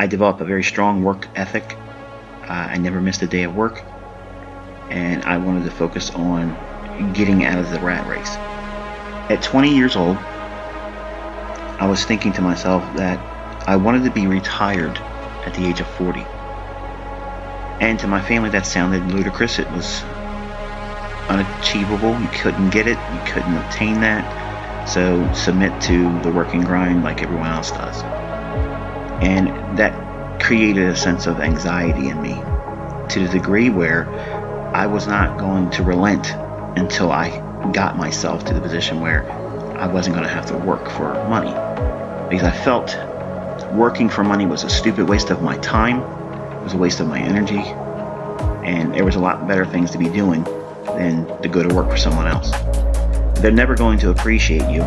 I developed a very strong work ethic. I never missed a day of work, and I wanted to focus on getting out of the rat race. At 20 years old, I was thinking to myself that I wanted to be retired at the age of 40. And to my family, that sounded ludicrous. It was unachievable. You couldn't get it. You couldn't obtain that. So submit to the working grind like everyone else does. And that created a sense of anxiety in me to the degree where I was not going to relent until I got myself to the position where I wasn't going to have to work for money. Because I felt working for money was a stupid waste of my time. It was a waste of my energy. And there was a lot better things to be doing than to go to work for someone else. They're never going to appreciate you,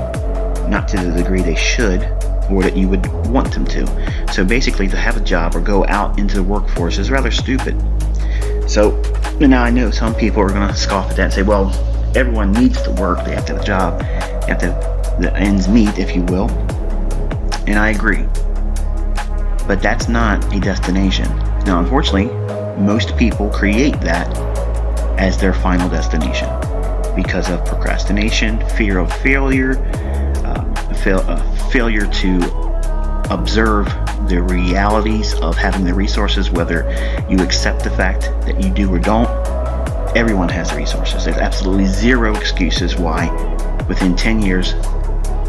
not to the degree they should, or that you would want them to. So basically, to have a job or go out into the workforce is rather stupid. So now I know some people are going to scoff at that and say, well, everyone needs to work. They have to have a job. They have to have the ends meet, if you will. And I agree. But that's not a destination. Now, unfortunately, most people create that as their final destination because of procrastination, fear of failure, failure to observe the realities of having the resources, whether you accept the fact that you do or don't. Everyone has resources. There's absolutely zero excuses why within 10 years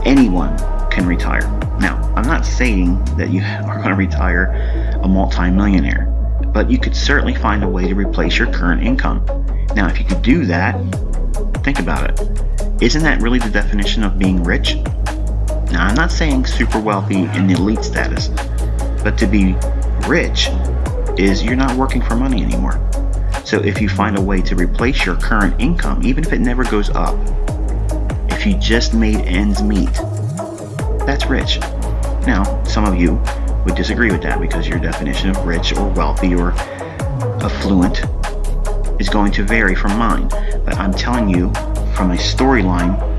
anyone can retire. Now, I'm not saying that you are going to retire a multi-millionaire, but you could certainly find a way to replace your current income. Now, if you could do that, think about it. Isn't that really the definition of being rich? Now, I'm not saying super wealthy in elite status, but to be rich is you're not working for money anymore. So if you find a way to replace your current income, even if it never goes up, if you just made ends meet, that's rich. Now, some of you would disagree with that because your definition of rich or wealthy or affluent is going to vary from mine. But I'm telling you from a storyline,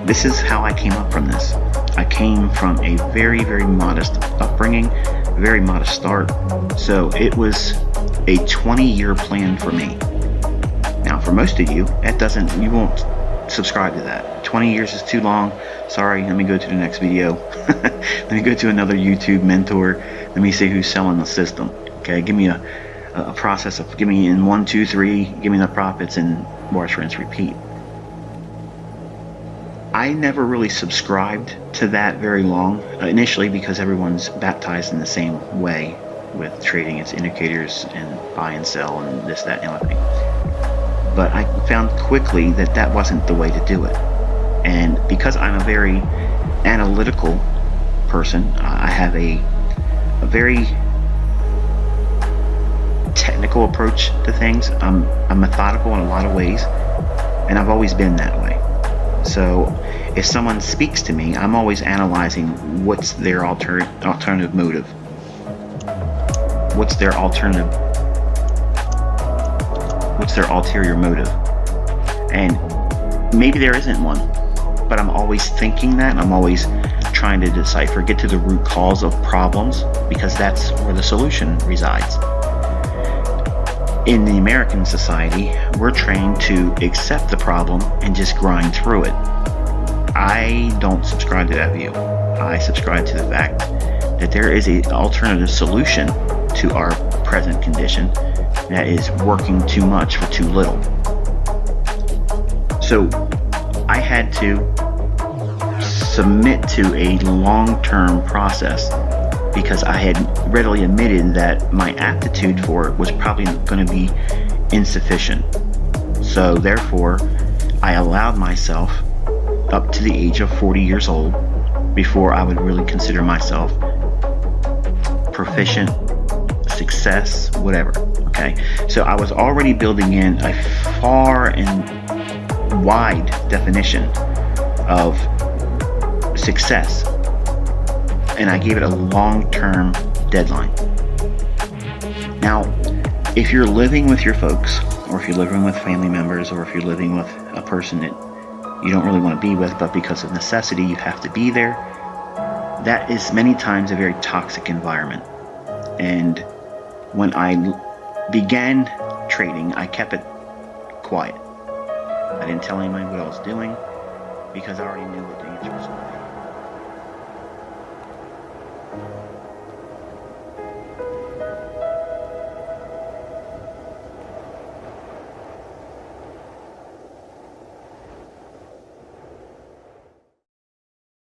this is how I came up from this. I came from a very, very modest upbringing, very modest start. So it was a 20-year plan for me. Now, for most of you, you won't subscribe to that. 20 years is too long. Sorry, let me go to the next video. Let me go to another YouTube mentor. Let me see who's selling the system. Okay, give me a process of, give me in 1, 2, 3, give me the profits and wash, rinse, repeat. I never really subscribed to that very long, initially because everyone's baptized in the same way with trading its indicators and buy and sell and this, that, and everything. But I found quickly that that wasn't the way to do it. And because I'm a very analytical person, I have a very technical approach to things. I'm methodical in a lot of ways, and I've always been that way. So if someone speaks to me, I'm always analyzing what's their alternative motive. What's their ulterior motive? And maybe there isn't one, but I'm always thinking that. I'm always trying to decipher, get to the root cause of problems, because that's where the solution resides. In the American society, we're trained to accept the problem and just grind through it. I don't subscribe to that view. I subscribe to the fact that there is an alternative solution to our present condition that is working too much for too little. So I had to submit to a long-term process because I had readily admitted that my aptitude for it was probably going to be insufficient. So therefore, I allowed myself up to the age of 40 years old before I would really consider myself proficient, success, whatever. Okay, so I was already building in a far and wide definition of success, and I gave it a long-term deadline. Now, if you're living with your folks, or if you're living with family members, or if you're living with a person that you don't really want to be with, but because of necessity you have to be there, that is many times a very toxic environment. And when I began trading, I kept it quiet. I didn't tell anybody what I was doing because I already knew what the answer was going to be.